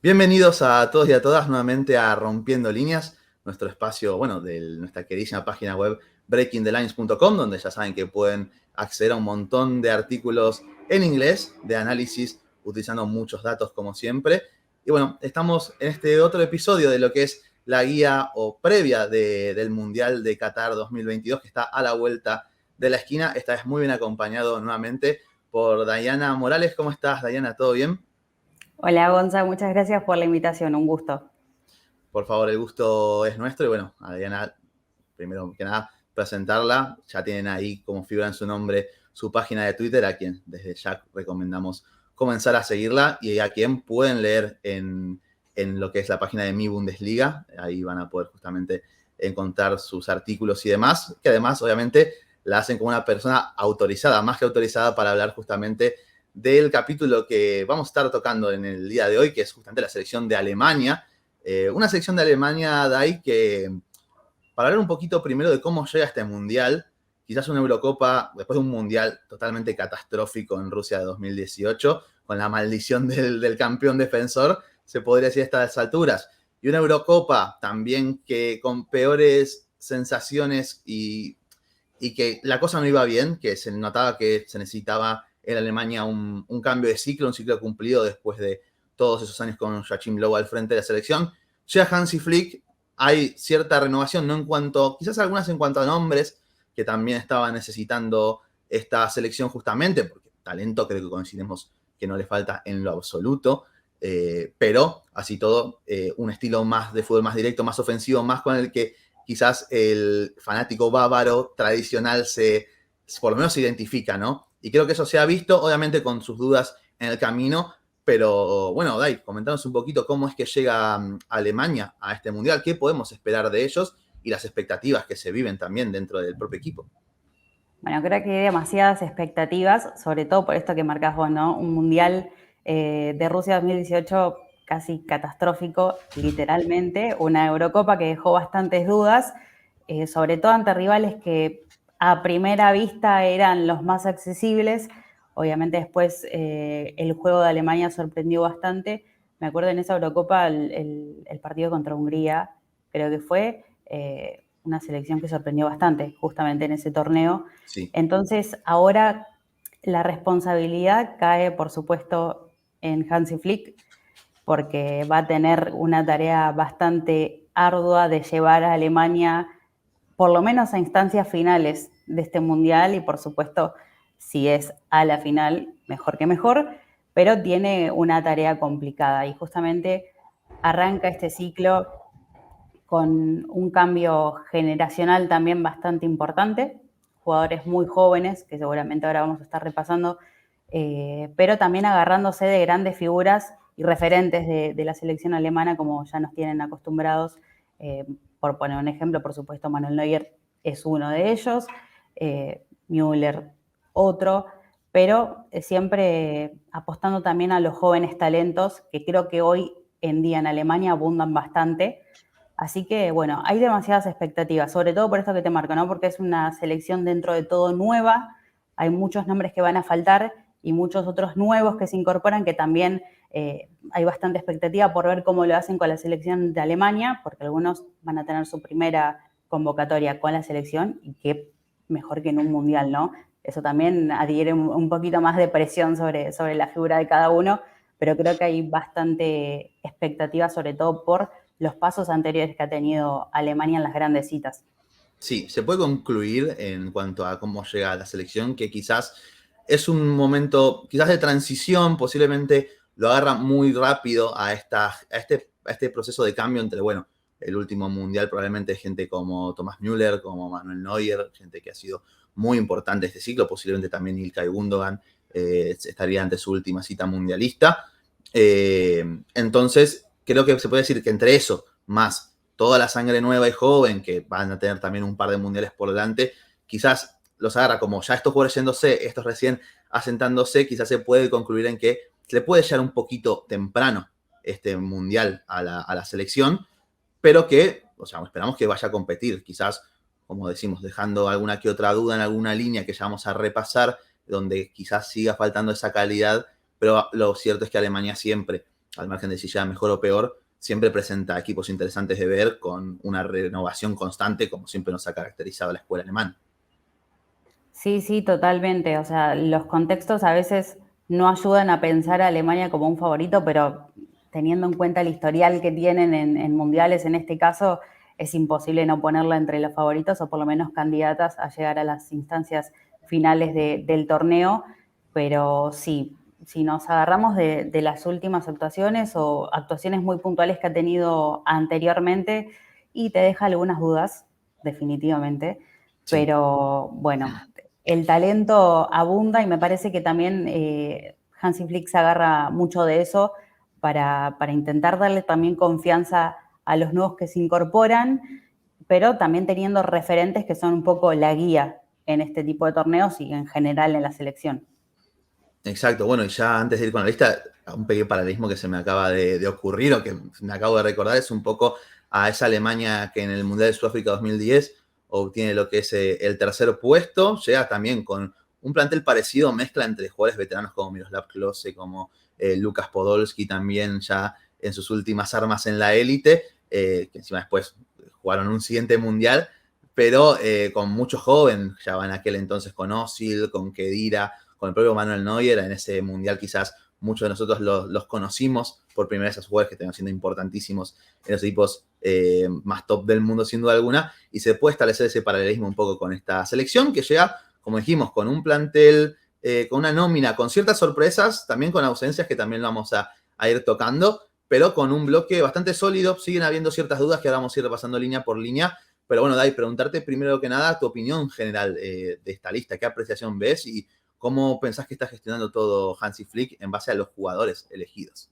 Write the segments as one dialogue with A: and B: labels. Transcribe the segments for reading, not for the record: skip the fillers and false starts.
A: Bienvenidos a todos y a todas nuevamente a Rompiendo Líneas, nuestro espacio, de nuestra queridísima página web breakingthelines.com, donde ya saben que pueden acceder a un montón de artículos en inglés, de análisis, utilizando muchos datos como siempre. Y bueno, estamos en este otro episodio de lo que es la guía o previa del Mundial de Qatar 2022, que está a la vuelta de la esquina. Esta vez muy bien acompañado nuevamente por Dayana Morales. ¿Cómo estás, Dayana? ¿Todo bien?
B: Hola Gonza, muchas gracias por la invitación, un gusto.
A: Por favor, el gusto es nuestro. Y bueno, Adriana, primero que nada, presentarla. Ya tienen ahí, como figura en su nombre, su página de Twitter, a quien desde ya recomendamos comenzar a seguirla y a quien pueden leer en lo que es la página de Mi Bundesliga. Ahí van a poder justamente encontrar sus artículos y demás, que además, obviamente, la hacen como una persona autorizada, más que autorizada para hablar justamente del capítulo que vamos a estar tocando en el día de hoy, que es justamente la selección de Alemania. Una selección de Alemania, Dai, que para hablar un poquito primero de cómo llega este mundial, quizás una Eurocopa, después de un mundial totalmente catastrófico en Rusia de 2018, con la maldición del campeón defensor, se podría decir a estas alturas, y una Eurocopa también que con peores sensaciones y que la cosa no iba bien, que se notaba que se necesitaba en Alemania un cambio de ciclo, un ciclo cumplido después de todos esos años con Joachim Löw al frente de la selección. Llega Hansi Flick, hay cierta renovación, no en cuanto, quizás algunas en cuanto a nombres, que también estaba necesitando esta selección justamente, porque talento creo que coincidimos que no le falta en lo absoluto, pero así todo, un estilo más de fútbol más directo, más ofensivo, más con el que quizás el fanático bávaro tradicional por lo menos se identifica, ¿no? Y creo que eso se ha visto, obviamente con sus dudas en el camino, pero bueno, Dai, comentanos un poquito cómo es que llega Alemania a este mundial, qué podemos esperar de ellos y las expectativas que se viven también dentro del propio equipo.
B: Bueno, creo que hay demasiadas expectativas, sobre todo por esto que marcás vos, ¿no? Un mundial de Rusia 2018 casi catastrófico, literalmente, una Eurocopa que dejó bastantes dudas, sobre todo ante rivales que a primera vista eran los más accesibles. Obviamente después el juego de Alemania sorprendió bastante. Me acuerdo en esa Eurocopa el partido contra Hungría, creo que fue una selección que sorprendió bastante justamente en ese torneo.
A: Sí.
B: Entonces ahora la responsabilidad cae, por supuesto, en Hansi Flick, porque va a tener una tarea bastante ardua de llevar a Alemania por lo menos a instancias finales de este mundial y por supuesto si es a la final mejor que mejor, pero tiene una tarea complicada y justamente arranca este ciclo con un cambio generacional también bastante importante, jugadores muy jóvenes que seguramente ahora vamos a estar repasando, pero también agarrándose de grandes figuras y referentes de la selección alemana como ya nos tienen acostumbrados. Por poner un ejemplo, por supuesto, Manuel Neuer es uno de ellos, Müller otro, pero siempre apostando también a los jóvenes talentos que creo que hoy en día en Alemania abundan bastante. Así que, bueno, hay demasiadas expectativas, sobre todo por esto que te marco, ¿no? Porque es una selección dentro de todo nueva, hay muchos nombres que van a faltar y muchos otros nuevos que se incorporan que también hay bastante expectativa por ver cómo lo hacen con la selección de Alemania, porque algunos van a tener su primera convocatoria con la selección y qué mejor que en un mundial, ¿no? Eso también adhiere un poquito más de presión sobre la figura de cada uno, pero creo que hay bastante expectativa, sobre todo por los pasos anteriores que ha tenido Alemania en las grandes citas.
A: Sí, se puede concluir en cuanto a cómo llega a la selección, que quizás es un momento, quizás de transición, posiblemente lo agarra muy rápido a este proceso de cambio entre, bueno, el último mundial probablemente gente como Thomas Müller, como Manuel Neuer, gente que ha sido muy importante este ciclo, posiblemente también Ilkay Gundogan estaría ante su última cita mundialista. Entonces, creo que se puede decir que entre eso, más toda la sangre nueva y joven, que van a tener también un par de mundiales por delante, quizás los agarra como ya estos jugadores yéndose, estos recién asentándose, quizás se puede concluir en que se le puede llegar un poquito temprano este mundial a la selección, pero que, o sea, esperamos que vaya a competir, quizás, como decimos, dejando alguna que otra duda en alguna línea que ya vamos a repasar, donde quizás siga faltando esa calidad, pero lo cierto es que Alemania siempre al margen de si llega mejor o peor, siempre presenta equipos interesantes de ver con una renovación constante, como siempre nos ha caracterizado la escuela alemana.
B: Sí, sí, totalmente. O sea, los contextos a veces no ayudan a pensar a Alemania como un favorito, pero teniendo en cuenta el historial que tienen en mundiales, en este caso, es imposible no ponerla entre los favoritos o por lo menos candidatas a llegar a las instancias finales del torneo. Pero sí, si nos agarramos de las últimas actuaciones o actuaciones muy puntuales que ha tenido anteriormente, y te deja algunas dudas, definitivamente.
A: Sí.
B: Pero bueno, el talento abunda y me parece que también Hansi Flick se agarra mucho de eso para intentar darle también confianza a los nuevos que se incorporan, pero también teniendo referentes que son un poco la guía en este tipo de torneos y en general en la selección.
A: Exacto, bueno, y ya antes de ir con la lista, un pequeño paralelismo que se me acaba de ocurrir o que me acabo de recordar es un poco a esa Alemania que en el Mundial de Sudáfrica 2010 obtiene lo que es el tercer puesto, llega también con un plantel parecido, mezcla entre jugadores veteranos como Miroslav Klose, como Lukas Podolski también ya en sus últimas armas en la élite, que encima después jugaron un siguiente Mundial, pero con mucho joven, ya en aquel entonces con Özil, con Khedira, con el propio Manuel Neuer, en ese mundial quizás muchos de nosotros los conocimos por primera vez a esos jugadores que están siendo importantísimos en los equipos más top del mundo sin duda alguna, y se puede establecer ese paralelismo un poco con esta selección que llega, como dijimos, con un plantel, con una nómina, con ciertas sorpresas, también con ausencias que también lo vamos a ir tocando, pero con un bloque bastante sólido, siguen habiendo ciertas dudas que ahora vamos a ir repasando línea por línea, pero bueno, Dai, preguntarte primero que nada tu opinión general de esta lista, qué apreciación ves y ¿cómo pensás que está gestionando todo Hansi Flick en base a los jugadores elegidos?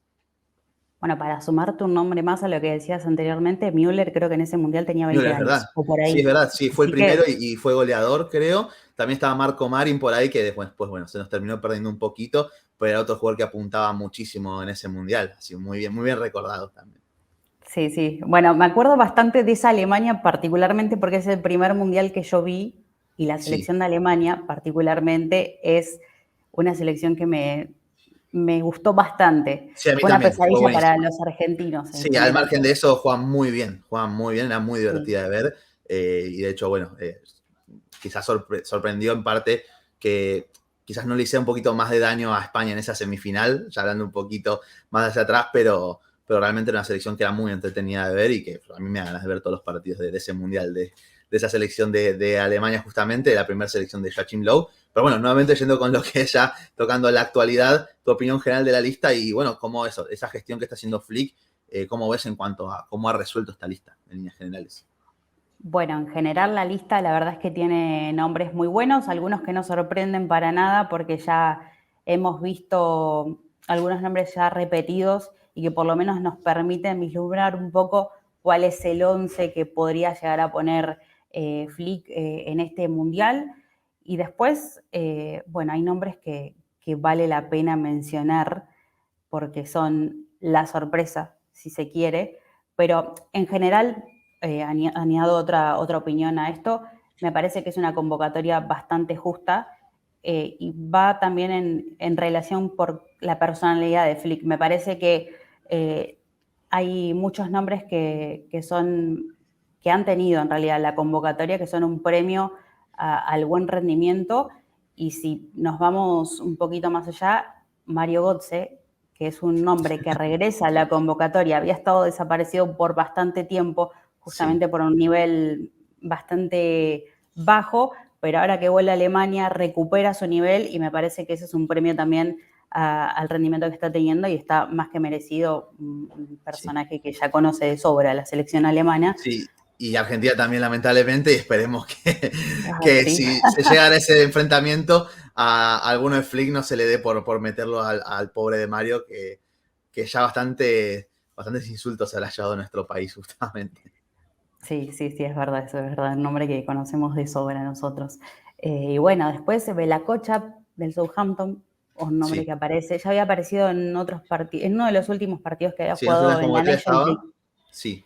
B: Bueno, para sumarte un nombre más a lo que decías anteriormente, Müller creo que en ese mundial tenía
A: Müller,
B: 20
A: es verdad.
B: años, o por
A: Sí, es
B: ahí.
A: verdad. Sí, fue el
B: Así
A: primero
B: que
A: y fue goleador, creo. También estaba Marco Marin por ahí, que después, pues, bueno, se nos terminó perdiendo un poquito, pero era otro jugador que apuntaba muchísimo en ese mundial. Así, muy bien recordado también.
B: sí, sí. Bueno, me acuerdo bastante de esa Alemania, particularmente porque es el primer mundial que yo vi y la
A: Sí,
B: selección de Alemania, particularmente, es una selección que me gustó bastante.
A: sí, a mí
B: Fue una
A: también, fue
B: pesadilla para
A: buenísima.
B: los argentinos en
A: Sí, al
B: general.
A: margen de eso, juegan muy bien, era muy
B: Sí.
A: divertida de ver. Y de hecho, bueno, quizás sorprendió en parte que quizás no le hiciera un poquito más de daño a España en esa semifinal, ya hablando un poquito más hacia atrás, pero realmente era una selección que era muy entretenida de ver y que a mí me da ganas de ver todos los partidos de ese mundial, de esa selección de Alemania justamente, de la primera selección de Joachim Löw. Pero bueno, nuevamente yendo con lo que es ya tocando la actualidad, tu opinión general de la lista y bueno, cómo eso, esa gestión que está haciendo Flick, cómo ves en cuanto a cómo ha resuelto esta lista en líneas generales.
B: Bueno, en general la lista la verdad es que tiene nombres muy buenos, algunos que no sorprenden para nada porque ya hemos visto algunos nombres ya repetidos y que por lo menos nos permiten vislumbrar un poco cuál es el 11 que podría llegar a poner Flick en este mundial. Y después, bueno, hay nombres que vale la pena mencionar porque son la sorpresa, si se quiere, pero en general, añado otra opinión a esto, me parece que es una convocatoria bastante justa y va también en relación por la personalidad de Flick. Me parece que hay muchos nombres que han tenido en realidad la convocatoria, que son un premio al buen rendimiento. Y si nos vamos un poquito más allá, Mario Götze, que es un nombre que regresa a la convocatoria, había estado desaparecido por bastante tiempo,
A: Sí,
B: justamente por un nivel bastante bajo, pero ahora que vuelve a Alemania recupera su nivel y me parece que ese es un premio también al rendimiento que está teniendo y está más que merecido, un
A: sí.
B: personaje que ya conoce de sobra la selección alemana.
A: Sí, y Argentina también lamentablemente, y esperemos que,
B: Ah,
A: que
B: sí.
A: si se llega a ese enfrentamiento, a alguno de Flick no se le dé por meterlo al pobre de Mario, que ya bastantes insultos se le ha llevado a nuestro país justamente.
B: Sí, sí, sí, es verdad, eso es verdad, un nombre que conocemos de sobra nosotros. Y bueno, después Belakocha del Southampton, un nombre
A: Sí,
B: que aparece, ya había aparecido en otros partidos, en uno de los últimos partidos que había
A: sí, en las últimas
B: jugado en la
A: convocatorias
B: Nations League.
A: estaba. Sí,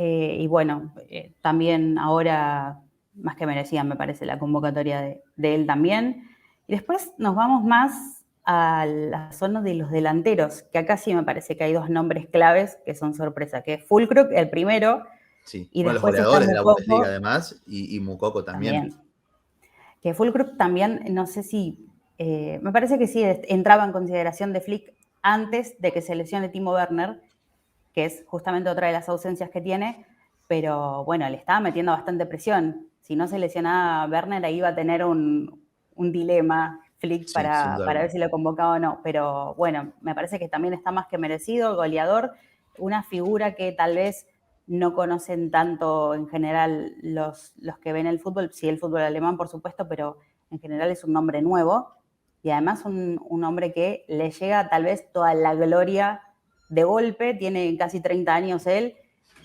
B: Y bueno, también ahora más que merecía, me parece, la convocatoria de él también. Y después nos vamos más a la zona de los delanteros, que acá sí me parece que hay dos nombres claves que son sorpresa, que es Füllkrug, el primero,
A: Sí,
B: y
A: bueno, los
B: después está
A: goleadores de la Bundesliga
B: Moukoko
A: además y Moukoko también.
B: también. Que Füllkrug también, no sé si, me parece que sí entraba en consideración de Flick antes de que se lesione Timo Werner, que es justamente otra de las ausencias que tiene, pero bueno, le estaba metiendo bastante presión. Si no se lesionaba Werner, ahí iba a tener un dilema Flick
A: Sí, sin duda
B: para ver
A: alguna.
B: si lo convocaba o no. Pero bueno, me parece que también está más que merecido, goleador, una figura que tal vez no conocen tanto en general los que ven el fútbol, sí el fútbol alemán por supuesto, pero en general es un nombre nuevo y además un hombre que le llega tal vez toda la gloria de golpe, tiene casi 30 años él,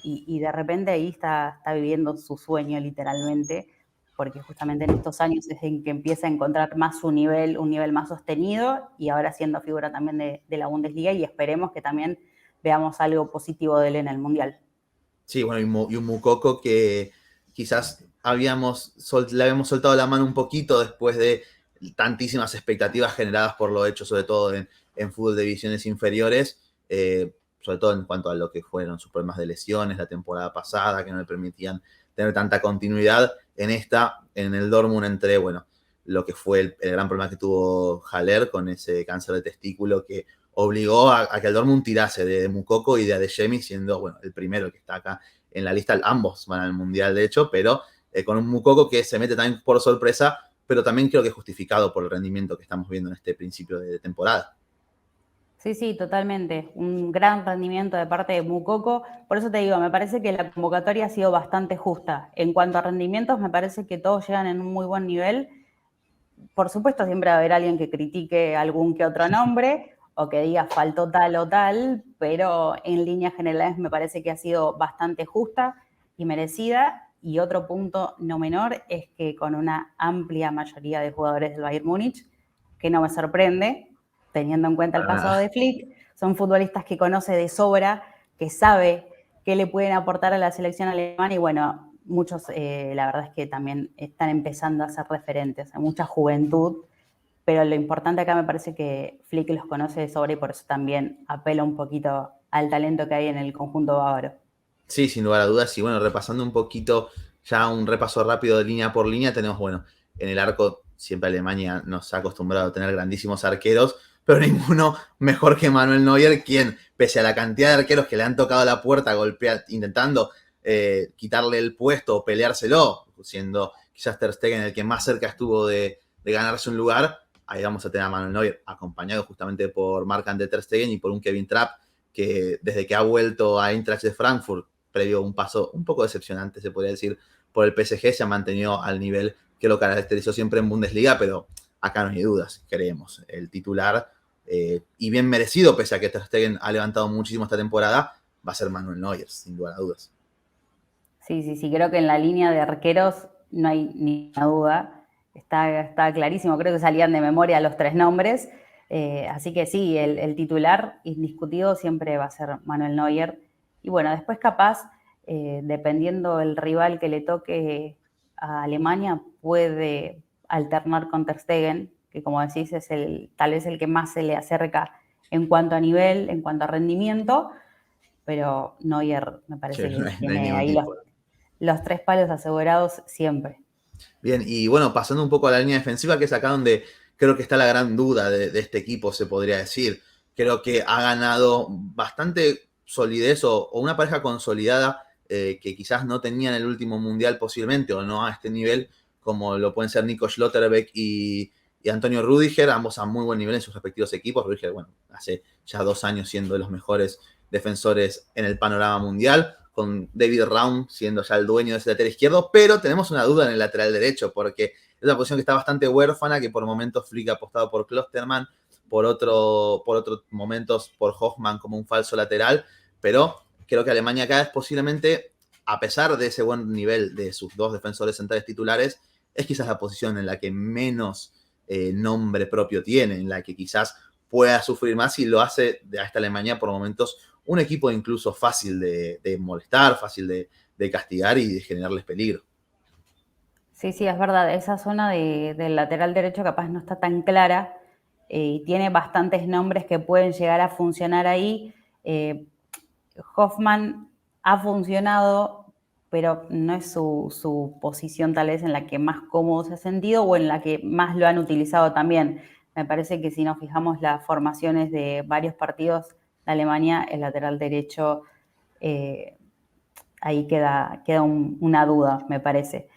B: y de repente ahí está viviendo su sueño literalmente, porque justamente en estos años es en que empieza a encontrar más su nivel, un nivel más sostenido, y ahora siendo figura también de la Bundesliga, y esperemos que también veamos algo positivo de él en el Mundial.
A: Sí, bueno, y un Moukoko que quizás le habíamos soltado la mano un poquito después de tantísimas expectativas generadas por lo hecho, sobre todo en fútbol de divisiones inferiores, sobre todo en cuanto a lo que fueron sus problemas de lesiones la temporada pasada, que no le permitían tener tanta continuidad. En el Dortmund, entre, bueno, lo que fue el gran problema que tuvo Haller con ese cáncer de testículo que obligó a que el Dortmund tirase de Moukoko y de Adeyemi, siendo, bueno, el primero que está acá en la lista. Ambos van al Mundial, de hecho, pero con un Moukoko que se mete también por sorpresa, pero también creo que es justificado por el rendimiento que estamos viendo en este principio de temporada.
B: Sí, sí, totalmente. Un gran rendimiento de parte de Moukoko. Por eso te digo, me parece que la convocatoria ha sido bastante justa. En cuanto a rendimientos, me parece que todos llegan en un muy buen nivel. Por supuesto, siempre va a haber alguien que critique algún que otro nombre o que diga faltó tal o tal, pero en líneas generales me parece que ha sido bastante justa y merecida. Y otro punto no menor es que con una amplia mayoría de jugadores del Bayern Múnich, que no me sorprende, teniendo en cuenta el
A: Para
B: pasado
A: nada.
B: de Flick, son futbolistas que conoce de sobra, que sabe qué le pueden aportar a la selección alemana y bueno, muchos la verdad es que también están empezando a ser referentes, hay mucha juventud, pero lo importante acá me parece que Flick los conoce de sobra y por eso también apela un poquito al talento que hay en el conjunto bávaro.
A: Sí, sin lugar a dudas. Y bueno, repasando un poquito, ya un repaso rápido de línea por línea, tenemos, bueno, en el arco, siempre Alemania nos ha acostumbrado a tener grandísimos arqueros, pero ninguno mejor que Manuel Neuer, quien, pese a la cantidad de arqueros que le han tocado la puerta, intentando quitarle el puesto o peleárselo, siendo quizás Ter Stegen el que más cerca estuvo de ganarse un lugar, ahí vamos a tener a Manuel Neuer, acompañado justamente por Marc-André Ter Stegen y por un Kevin Trapp, que desde que ha vuelto a Eintracht de Frankfurt, previo a un paso un poco decepcionante, se podría decir, por el PSG, se ha mantenido al nivel que lo caracterizó siempre en Bundesliga, pero acá no hay dudas, creemos. El titular, y bien merecido, pese a que Ter Stegen ha levantado muchísimo esta temporada, va a ser Manuel Neuer, sin lugar a dudas.
B: Sí, sí, sí, creo que en la línea de arqueros no hay ni una duda, está clarísimo, creo que salían de memoria los tres nombres, así que sí, el titular indiscutido siempre va a ser Manuel Neuer. Y bueno, después capaz, dependiendo del rival que le toque a Alemania, puede alternar con Ter Stegen, que como decís es tal vez el que más se le acerca en cuanto a nivel, en cuanto a rendimiento, pero Neuer me
A: Que
B: parece
A: no
B: que
A: hay, no hay
B: tiene
A: ningún
B: ahí
A: tipo.
B: los tres palos asegurados siempre.
A: Bien, y bueno, pasando un poco a la línea defensiva, que es acá donde creo que está la gran duda de este equipo, se podría decir. Creo que ha ganado bastante solidez o una pareja consolidada que quizás no tenía en el último mundial posiblemente, o no a este nivel, como lo pueden ser Nico Schlotterbeck y Antonio Rüdiger, ambos a muy buen nivel en sus respectivos equipos. Rüdiger, bueno, hace ya 2 años siendo de los mejores defensores en el panorama mundial, con David Raum siendo ya el dueño de ese lateral izquierdo, pero tenemos una duda en el lateral derecho, porque es una posición que está bastante huérfana, que por momentos Flick ha apostado por Klosterman, por otros momentos por Hoffman como un falso lateral, pero creo que Alemania acá es posiblemente, a pesar de ese buen nivel de sus dos defensores centrales titulares, es quizás la posición en la que menos nombre propio tiene, en la que quizás pueda sufrir más y lo hace a esta Alemania por momentos un equipo incluso fácil de molestar, fácil de castigar y de generarles peligro.
B: Sí, sí, es verdad, esa zona del lateral derecho capaz no está tan clara. tiene bastantes nombres que pueden llegar a funcionar ahí. Hoffman ha funcionado, pero no es su posición tal vez en la que más cómodo se ha sentido o en la que más lo han utilizado también. Me parece que si nos fijamos las formaciones de varios partidos de Alemania, el lateral derecho, ahí queda una duda, me parece.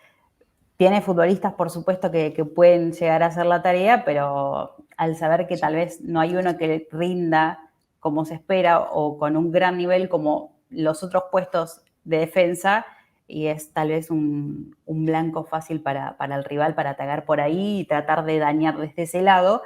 B: Tiene futbolistas, por supuesto, que pueden llegar a hacer la tarea, pero al saber que tal vez no hay uno que rinda como se espera o con un gran nivel como los otros puestos de defensa, y es tal vez un blanco fácil para el rival para atacar por ahí y tratar de dañar desde ese lado.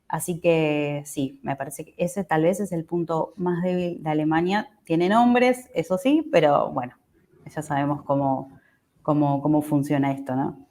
B: Así que sí, me parece que ese tal vez es el punto más débil de Alemania. Tiene nombres, eso sí, pero bueno, ya sabemos cómo funciona esto, ¿no?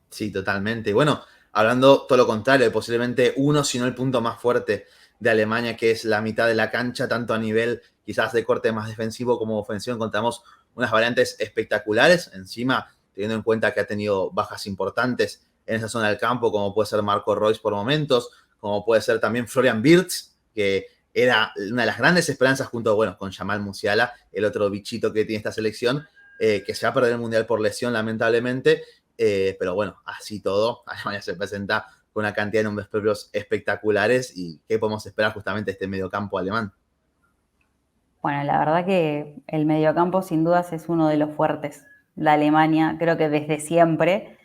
A: Sí, totalmente. Bueno, hablando todo lo contrario, de posiblemente uno, si no el punto más fuerte de Alemania, que es la mitad de la cancha, tanto a nivel quizás de corte más defensivo como ofensivo, encontramos unas variantes espectaculares. Encima, teniendo en cuenta que ha tenido bajas importantes en esa zona del campo, como puede ser Marco Reus por momentos, como puede ser también Florian Wirtz, que era una de las grandes esperanzas junto, bueno, con Jamal Musiala, el otro bichito que tiene esta selección, que se va a perder el Mundial por lesión, lamentablemente. Pero bueno, así todo, Alemania se presenta con una cantidad de nombres propios espectaculares. ¿Y qué podemos esperar justamente de este mediocampo alemán?
B: Bueno, la verdad que el mediocampo sin dudas es uno de los fuertes de Alemania, creo que desde siempre,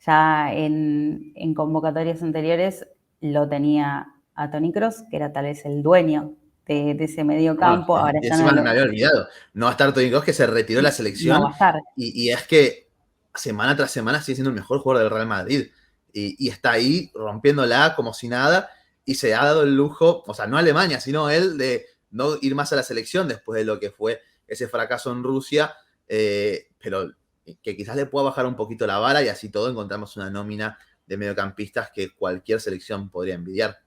B: ya en convocatorias anteriores lo tenía a Toni Kroos, que era tal vez el dueño de ese
A: Bueno,
B: mediocampo, ahora
A: y
B: ya no
A: encima me
B: lo,
A: había olvidado, no va a estar Toni Kroos, que se retiró de la
B: no va
A: selección,
B: a estar.
A: y es que semana tras semana sigue siendo el mejor jugador del Real Madrid, y está ahí rompiéndola como si nada, y se ha dado el lujo, o sea, no Alemania, sino él, de no ir más a la selección después de lo que fue ese fracaso en Rusia, pero que quizás le pueda bajar un poquito la vara, y así todo encontramos una nómina de mediocampistas que cualquier selección podría envidiar.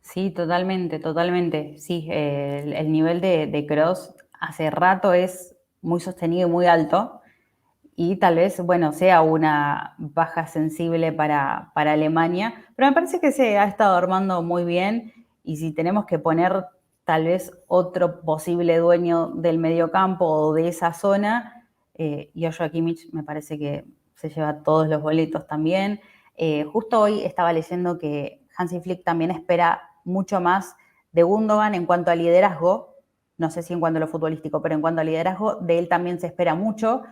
B: Sí, totalmente, totalmente. Sí, el nivel de Kroos hace rato es muy sostenido y muy alto. Y tal vez, bueno, sea una baja sensible para Alemania, pero me parece que se ha estado armando muy bien y si tenemos que poner tal vez otro posible dueño del mediocampo o de esa zona, Joshua Kimmich me parece que se lleva todos los boletos también. Justo hoy estaba leyendo que Hansi Flick también espera mucho más de Gundogan en cuanto a liderazgo, no sé si en cuanto a lo futbolístico, pero en cuanto a liderazgo, de él también se espera mucho.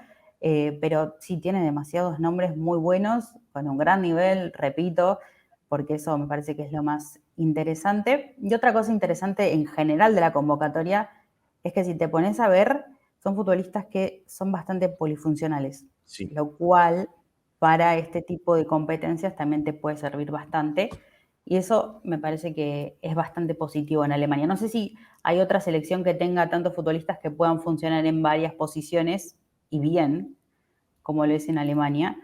B: Pero sí tiene demasiados nombres muy buenos, con un gran nivel, repito, porque eso me parece que es lo más interesante. Y otra cosa interesante en general de la convocatoria es que si te pones a ver, son futbolistas que son bastante polifuncionales,
A: Sí.
B: lo cual para este tipo de competencias también te puede servir bastante. Y eso me parece que es bastante positivo en Alemania. No sé si hay otra selección que tenga tantos futbolistas que puedan funcionar en varias posiciones y bien, como lo es en Alemania,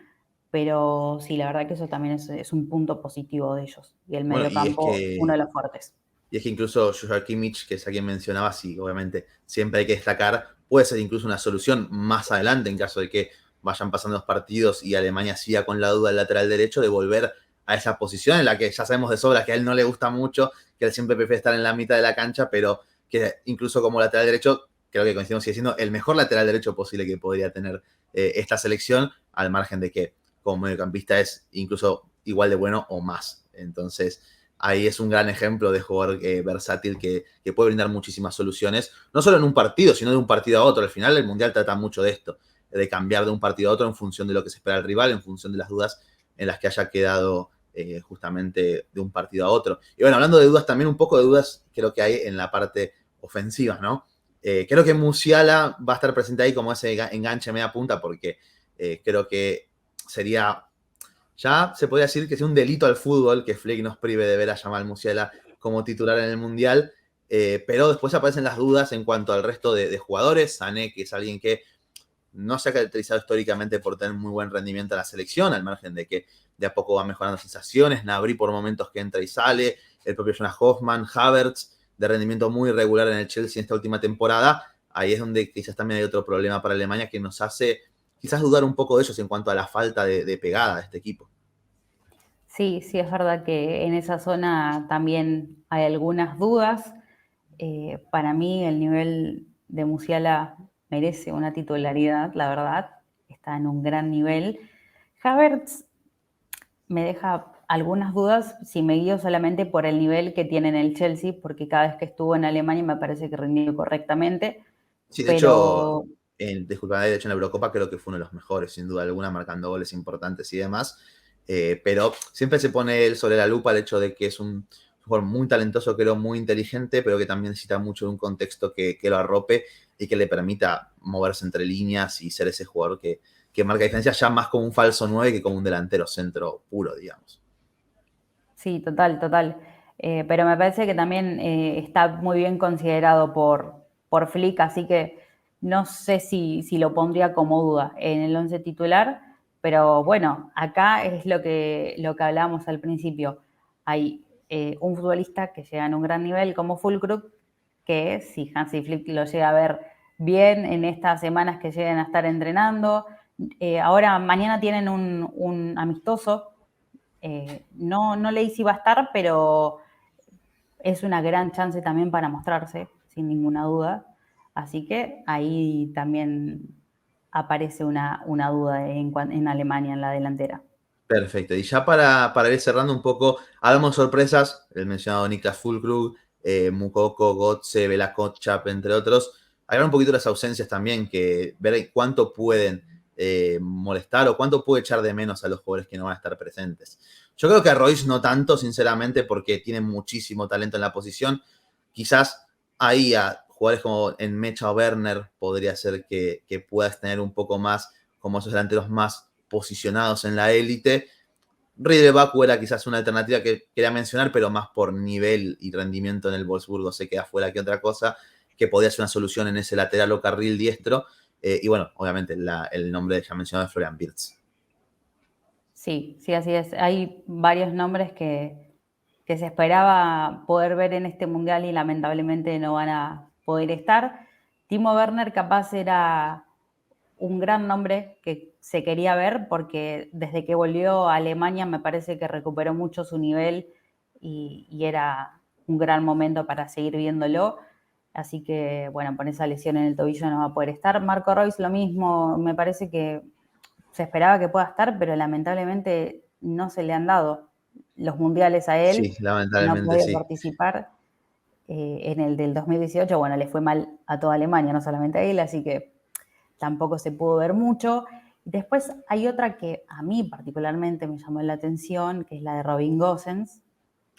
B: pero sí, la verdad que eso también es un punto positivo de ellos. Y el
A: Bueno,
B: mediocampo, uno de los fuertes.
A: y es que incluso Joshua Kimmich, que es a quien mencionaba, sí, obviamente siempre hay que destacar, puede ser incluso una solución más adelante en caso de que vayan pasando los partidos y Alemania siga con la duda del lateral derecho, de volver a esa posición en la que ya sabemos de sobra que a él no le gusta mucho, que él siempre prefiere estar en la mitad de la cancha, pero que incluso como lateral derecho, creo que coincidimos, sigue siendo el mejor lateral derecho posible que podría tener esta selección, al margen de que como mediocampista es incluso igual de bueno o más. Entonces, ahí es un gran ejemplo de jugador versátil que puede brindar muchísimas soluciones, no solo en un partido, sino de un partido a otro. Al final el Mundial trata mucho de esto, de cambiar de un partido a otro en función de lo que se espera del rival, en función de las dudas en las que haya quedado justamente de un partido a otro. Y bueno, hablando de dudas, también un poco de dudas creo que hay en la parte ofensiva, ¿no? Creo que Musiala va a estar presente ahí como ese enganche media punta, porque creo que sería, ya se podría decir que es un delito al fútbol que Flick nos prive de ver a Jamal Musiala como titular en el Mundial, pero después aparecen las dudas en cuanto al resto de jugadores. Sané, que es alguien que no se ha caracterizado históricamente por tener muy buen rendimiento en la selección, al margen de que de a poco va mejorando sensaciones. Gnabry por momentos que entra y sale, el propio Jonas Hoffman, Havertz, de rendimiento muy irregular en el Chelsea en esta última temporada. Ahí es donde quizás también hay otro problema para Alemania que nos hace quizás dudar un poco de ellos en cuanto a la falta de pegada de este equipo.
B: Sí, sí, es verdad que en esa zona también hay algunas dudas. Para mí el nivel de Musiala merece una titularidad, la verdad. Está en un gran nivel. Havertz me deja algunas dudas si me guío solamente por el nivel que tiene en el Chelsea, porque cada vez que estuvo en Alemania me parece que rindió correctamente,
A: Sí, de hecho,
B: pero
A: disculpa, de hecho en la Eurocopa creo que fue uno de los mejores, sin duda alguna, marcando goles importantes y demás. Pero siempre se pone él sobre la lupa el hecho de que es un jugador muy talentoso, creo, muy inteligente, pero que también necesita mucho de un contexto que lo arrope y que le permita moverse entre líneas y ser ese jugador que marca diferencia ya más como un falso 9 que como un delantero centro puro, digamos.
B: sí, total, total. Pero me parece que también está muy bien considerado por Flick, así que no sé si lo pondría como duda en el once titular, pero bueno, acá es lo que hablábamos al principio. Hay un futbolista que llega en un gran nivel como Füllkrug, que si Hansi Flick lo llega a ver bien en estas semanas que lleguen a estar entrenando, ahora mañana tienen un amistoso, no leí si va a estar, pero es una gran chance también para mostrarse, sin ninguna duda. Así que ahí también aparece una duda en Alemania, en la delantera.
A: Perfecto. Y ya para ir cerrando un poco, hablamos sorpresas, el mencionado Niklas Füllkrug, Mukoko, Gotze, Bela Kotschap, entre otros. Hablar un poquito de las ausencias también, que ver cuánto pueden molestar o cuánto puede echar de menos a los jugadores que no van a estar presentes. Yo creo que a Royce no tanto, sinceramente, porque tiene muchísimo talento en la posición. Quizás ahí a jugadores como en Mecha o Werner podría ser que puedas tener un poco más como esos delanteros más posicionados en la élite. Riedle Baku era quizás una alternativa que quería mencionar, pero más por nivel y rendimiento en el Wolfsburgo se queda fuera que otra cosa, que podía ser una solución en ese lateral o carril diestro. Y bueno, obviamente el nombre ya mencionado es Florian Wirtz.
B: Sí, sí, así es. Hay varios nombres que se esperaba poder ver en este mundial y lamentablemente no van a poder estar. Timo Werner capaz era un gran nombre que se quería ver porque desde que volvió a Alemania me parece que recuperó mucho su nivel y era un gran momento para seguir viéndolo. Así que, bueno, por esa lesión en el tobillo no va a poder estar. Marco Reus lo mismo, me parece que se esperaba que pueda estar, pero lamentablemente no se le han dado los mundiales a él,
A: Sí,
B: no ha
A: lamentablemente
B: podido
A: sí.
B: participar en el del 2018. Bueno, le fue mal a toda Alemania, no solamente a él, así que tampoco se pudo ver mucho. Después hay otra que a mí particularmente me llamó la atención, que es la de Robin Gosens.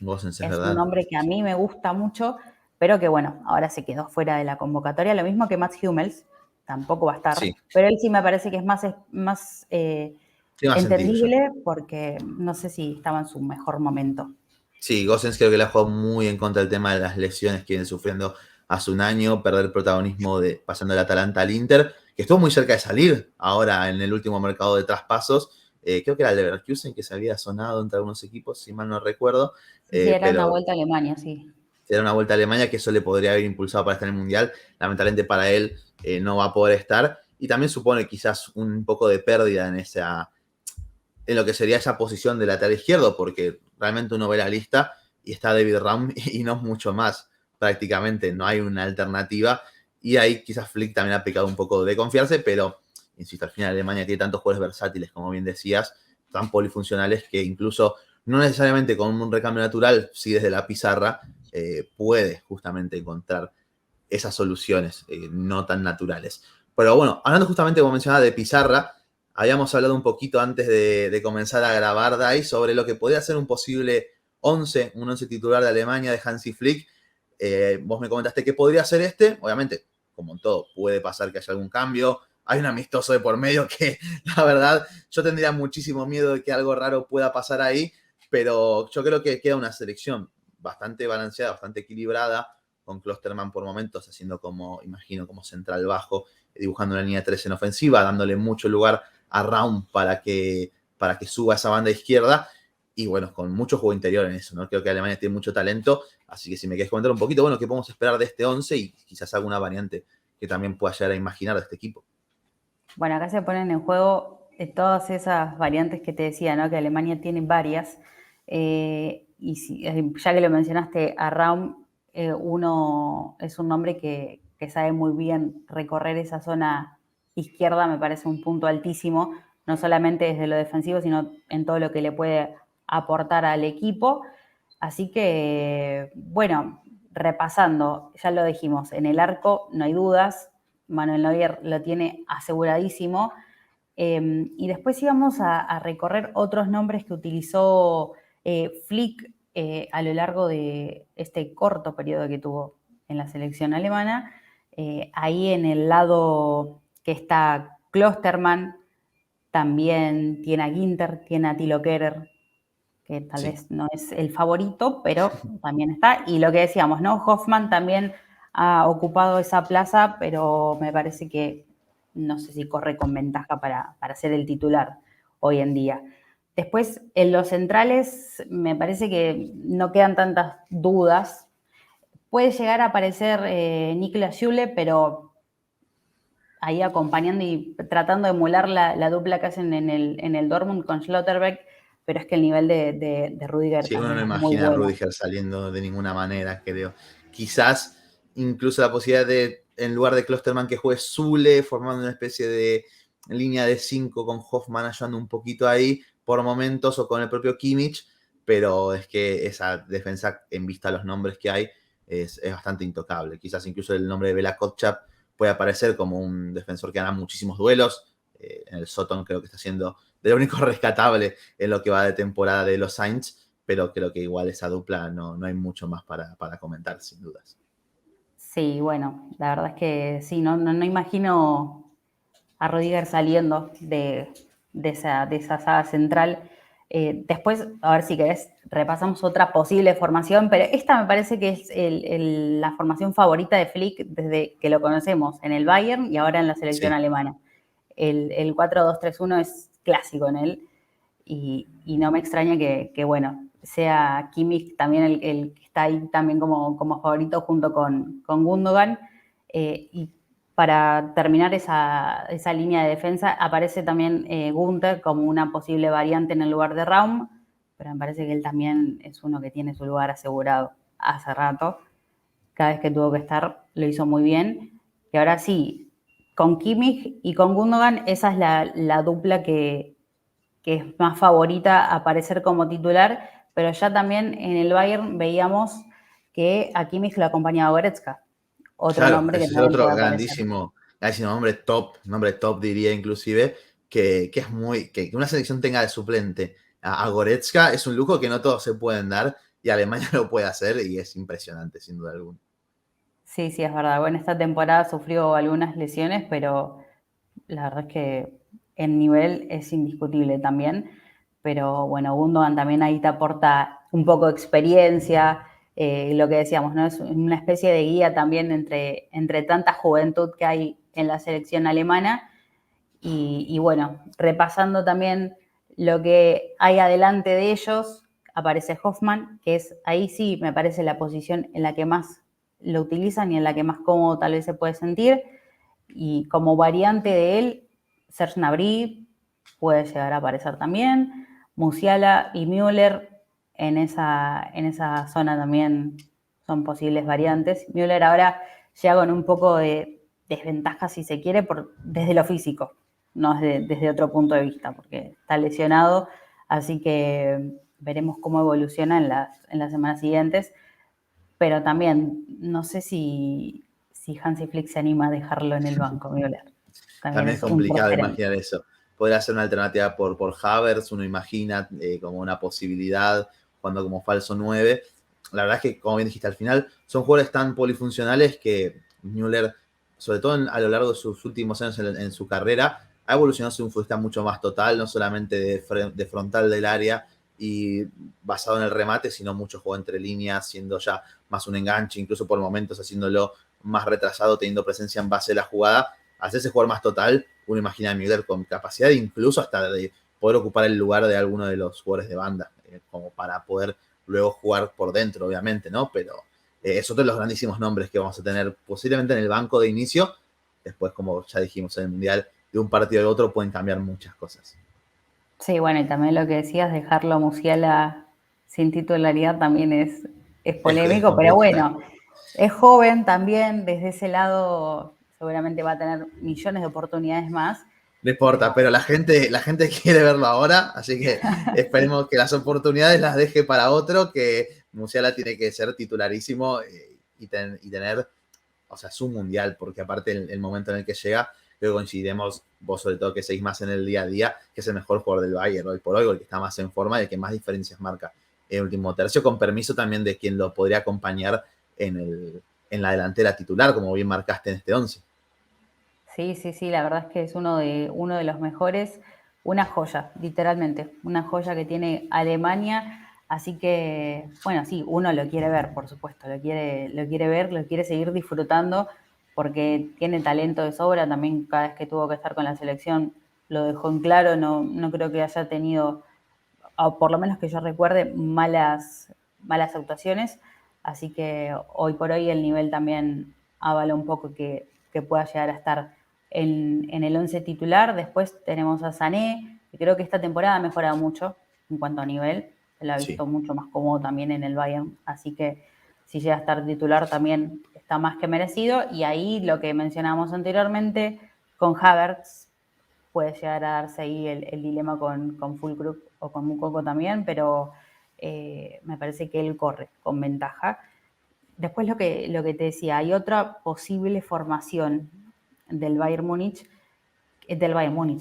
A: Gosens es
B: Es un
A: verdad.
B: nombre que a mí me gusta mucho, pero que bueno, ahora se quedó fuera de la convocatoria. Lo mismo que Mats Hummels, tampoco va a estar,
A: Sí,
B: pero él sí me parece que es más
A: tiene más sentido ya.
B: entendible porque no sé si estaba en su mejor momento.
A: Sí, Gosens creo que le ha jugado muy en contra del tema de las lesiones que viene sufriendo hace un año, perder el protagonismo de pasando del Atalanta al Inter, que estuvo muy cerca de salir ahora en el último mercado de traspasos. Creo que era el Leverkusen que se había sonado entre algunos equipos, si mal no recuerdo,
B: Sí, sí, era una
A: pero
B: vuelta a Alemania, sí.
A: era una vuelta a Alemania que eso le podría haber impulsado para estar en el Mundial. Lamentablemente para él no va a poder estar. Y también supone quizás un poco de pérdida en lo que sería esa posición de lateral izquierdo, porque realmente uno ve la lista y está David Raum y no mucho más, prácticamente, no hay una alternativa. Y ahí quizás Flick también ha pecado un poco de confiarse, pero, insisto, al final Alemania tiene tantos jugadores versátiles, como bien decías, tan polifuncionales, que incluso no necesariamente con un recambio natural, sí desde la pizarra, puede justamente encontrar esas soluciones no tan naturales. Pero bueno, hablando justamente, como mencionaba, de pizarra, habíamos hablado un poquito antes de comenzar a grabar, Dai, sobre lo que podría ser un posible 11, un 11 titular de Alemania de Hansi Flick. Vos me comentaste que podría ser este. Obviamente, como en todo, puede pasar que haya algún cambio. Hay un amistoso de por medio que, la verdad, yo tendría muchísimo miedo de que algo raro pueda pasar ahí, pero yo creo que queda una selección bastante balanceada, bastante equilibrada, con Klosterman por momentos haciendo como, imagino, como central bajo, dibujando una línea 3 en ofensiva, dándole mucho lugar a Raum para que suba esa banda izquierda. Y bueno, con mucho juego interior en eso, ¿no? Creo que Alemania tiene mucho talento. Así que si me quieres comentar un poquito, bueno, qué podemos esperar de este 11 y quizás alguna variante que también pueda llegar a imaginar de este equipo.
B: Bueno, acá se ponen en juego todas esas variantes que te decía, ¿no? Que Alemania tiene varias. Ya que lo mencionaste a Raum, uno es un nombre que sabe muy bien recorrer esa zona izquierda, me parece un punto altísimo, no solamente desde lo defensivo, sino en todo lo que le puede aportar al equipo. Así que, bueno, repasando, ya lo dijimos, en el arco no hay dudas, Manuel Neuer lo tiene aseguradísimo. Y después íbamos a recorrer otros nombres que utilizó Flick a lo largo de este corto periodo que tuvo en la selección alemana. Ahí en el lado que está Klostermann, también tiene a Ginter, tiene a Thilo Kehrer, que tal
A: Sí.
B: vez no es el favorito, pero también está. Y lo que decíamos, ¿no? Hoffman también ha ocupado esa plaza, pero me parece que no sé si corre con ventaja para ser el titular hoy en día. Después, en los centrales, me parece que no quedan tantas dudas. Puede llegar a aparecer Niklas Süle, pero ahí acompañando y tratando de emular la dupla que hacen en el Dortmund con Schlotterbeck, pero es que el nivel de Rudiger
A: Sí, uno no
B: también es muy
A: imagina a
B: bueno.
A: Rudiger saliendo de ninguna manera, creo. Quizás incluso la posibilidad de, en lugar de Klosterman, que juegue Zule, formando una especie de línea de 5 con Hoffman ayudando un poquito ahí por momentos, o con el propio Kimmich, pero es que esa defensa, en vista de los nombres que hay, es bastante intocable. Quizás incluso el nombre de Bela Kotchap puede aparecer como un defensor que gana muchísimos duelos. En el Soton creo que está siendo de lo único rescatable en lo que va de temporada de los Saints, pero creo que igual esa dupla no hay mucho más para comentar, sin dudas.
B: Sí, bueno, la verdad es que sí, no imagino a Rudiger saliendo de esa saga central. Después, a ver si querés, repasamos otra posible formación, pero esta me parece que es la formación favorita de Flick desde que lo conocemos en el Bayern y ahora en la selección
A: Sí,
B: alemana. El 4-2-3-1 es clásico en él y no me extraña bueno, sea Kimmich también el que está ahí también como favorito junto con Gundogan. Y para terminar esa línea de defensa aparece también Gunther como una posible variante en el lugar de Raum, pero me parece que él también es uno que tiene su lugar asegurado hace rato. Cada vez que tuvo que estar lo hizo muy bien. Y ahora sí, con Kimmich y con Gundogan, esa es la dupla que es más favorita a aparecer como titular, pero ya también en el Bayern veíamos que a Kimmich lo acompañaba Goretzka, otro
A: claro,
B: nombre que
A: ese es
B: también
A: otro
B: puede aparecer.
A: grandísimo nombre top diría inclusive, que es que una selección tenga de suplente a Goretzka es un lujo que no todos se pueden dar, y Alemania lo puede hacer y es impresionante, sin duda alguna.
B: Sí, sí, es verdad. Bueno, esta temporada sufrió algunas lesiones, pero la verdad es que el nivel es indiscutible también. Pero bueno, Gundogan también ahí te aporta un poco de experiencia, lo que decíamos, ¿no? Es una especie de guía también entre tanta juventud que hay en la selección alemana. Y bueno, repasando también lo que hay adelante de ellos, aparece Hoffman, que es ahí sí me parece la posición en la que más lo utilizan y en la que más cómodo tal vez se puede sentir. Y como variante de él, Serge Gnabry puede llegar a aparecer también. Musiala y Müller en esa zona también son posibles variantes. Müller ahora llega con un poco de desventaja, si se quiere, desde lo físico, no desde otro punto de vista, porque está lesionado, así que veremos cómo evoluciona en las semanas siguientes. Pero también, no sé si Hansi Flick se anima a dejarlo en el banco, Müller. También
A: También es
B: es un
A: complicado
B: referente.
A: imaginar eso. Podría ser una alternativa por Havertz, uno imagina como una posibilidad, jugando como falso 9. La verdad es que, como bien dijiste, al final son jugadores tan polifuncionales que Müller, sobre todo a lo largo de sus últimos años en su carrera, ha evolucionado a ser un futbolista mucho más total, no solamente de frontal del área y basado en el remate, sino mucho juego entre líneas, siendo ya más un enganche, incluso por momentos haciéndolo más retrasado, teniendo presencia en base de la jugada. Hacerse jugar más total, uno imagina a Müller con capacidad incluso hasta de poder ocupar el lugar de alguno de los jugadores de banda, como para poder luego jugar por dentro, obviamente, ¿no? Pero es otro de los grandísimos nombres que vamos a tener posiblemente en el banco de inicio. Después, como ya dijimos en el Mundial, de un partido al otro pueden cambiar muchas cosas.
B: Sí, bueno, y también lo que decías, dejarlo a Musiala sin titularidad también es
A: Es
B: polémico, pero
A: complicado.
B: bueno, es joven también, desde ese lado seguramente va a tener millones de oportunidades más,
A: No importa,
B: pero
A: pero la gente quiere verlo ahora, así que esperemos que las oportunidades las deje para otro, que Musiala tiene que ser titularísimo y tener, o sea, su mundial, porque aparte el momento en el que llega, creo que coincidimos, vos sobre todo que seguís más en el día a día, que es el mejor jugador del Bayern hoy por hoy, el que está más en forma y el que más diferencias marca en el último tercio, con permiso también de quien lo podría acompañar en la delantera titular, como bien marcaste en este 11.
B: sí, sí, sí, la verdad es que es uno de los mejores, una joya, literalmente, una joya que tiene Alemania. Así que, bueno, sí, uno lo quiere ver, por supuesto, lo quiere ver, lo quiere seguir disfrutando, porque tiene talento de sobra. También cada vez que tuvo que estar con la selección lo dejó en claro. No, no creo que haya tenido, o por lo menos que yo recuerde, malas actuaciones. Así que hoy por hoy el nivel también avala un poco que pueda llegar a estar en el 11 titular. Después tenemos a Sané, que creo que esta temporada ha mejorado mucho en cuanto a nivel. Se lo ha
A: Sí.
B: visto mucho más cómodo también en el Bayern. Así que si llega a estar titular también está más que merecido. Y ahí lo que mencionábamos anteriormente con Havertz, puede llegar a darse ahí el dilema con Füllkrug o con Mukoko también, pero me parece que él corre con ventaja. Después lo que te decía, hay otra posible formación del Bayern Múnich,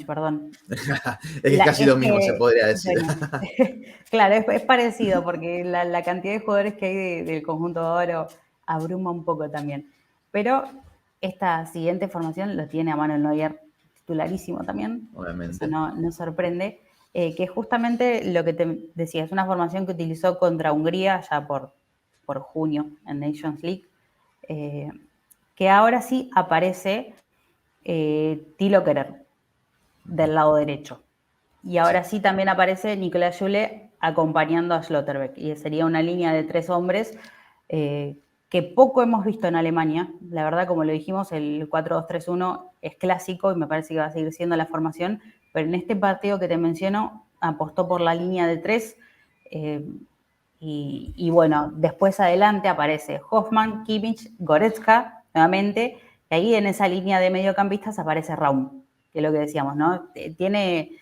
B: perdón.
A: Es que es casi lo mismo, se podría decir.
B: Bueno, claro, es parecido porque la cantidad de jugadores que hay del conjunto de oro abruma un poco también. Pero esta siguiente formación lo tiene a Manuel Neuer, titularísimo también, eso
A: Obviamente.
B: no sorprende, que justamente lo que te decía, es una formación que utilizó contra Hungría ya por junio en Nations League, eh, que ahora sí aparece Thilo Kehrer del lado derecho. Y
A: Sí.
B: ahora sí también aparece Nicolás Schule acompañando a Schlotterbeck. Y sería una línea de 3 hombres que poco hemos visto en Alemania. La verdad, como lo dijimos, el 4-2-3-1 es clásico y me parece que va a seguir siendo la formación. Pero en este partido que te menciono, apostó por la línea de 3. eh, y bueno, después adelante aparece Hoffmann, Kimmich, Goretzka nuevamente. Y ahí en esa línea de mediocampistas aparece Raum, que es lo que decíamos, ¿no? Tiene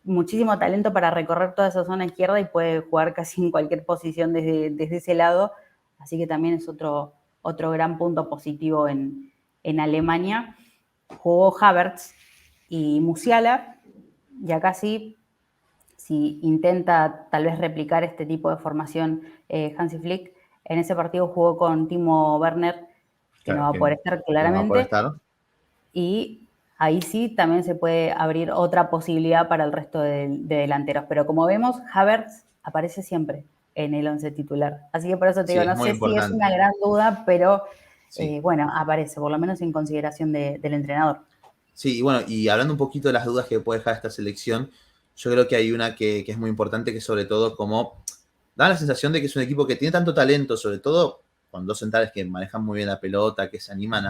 B: muchísimo talento para recorrer toda esa zona izquierda y puede jugar casi en cualquier posición desde ese lado. Así que también es otro gran punto positivo en Alemania. Jugó Havertz y Musiala, y acá sí, si intenta tal vez replicar este tipo de formación Hansi Flick, en ese partido jugó con Timo Werner, que no
A: Claro,
B: va a poder estar
A: que no va a poder
B: claramente,
A: estar.
B: y ahí sí también se puede abrir otra posibilidad para el resto de delanteros. Pero como vemos, Havertz aparece siempre en el 11 titular. Así que por eso te
A: Sí,
B: digo,
A: es
B: no
A: muy
B: sé si es
A: importante.
B: una gran duda, pero
A: Sí.
B: bueno, aparece, por lo menos en consideración del entrenador.
A: Sí, y bueno, y hablando un poquito de las dudas que puede dejar esta selección, yo creo que hay una que es muy importante, que sobre todo como da la sensación de que es un equipo que tiene tanto talento, sobre todo con dos centrales que manejan muy bien la pelota, que se animan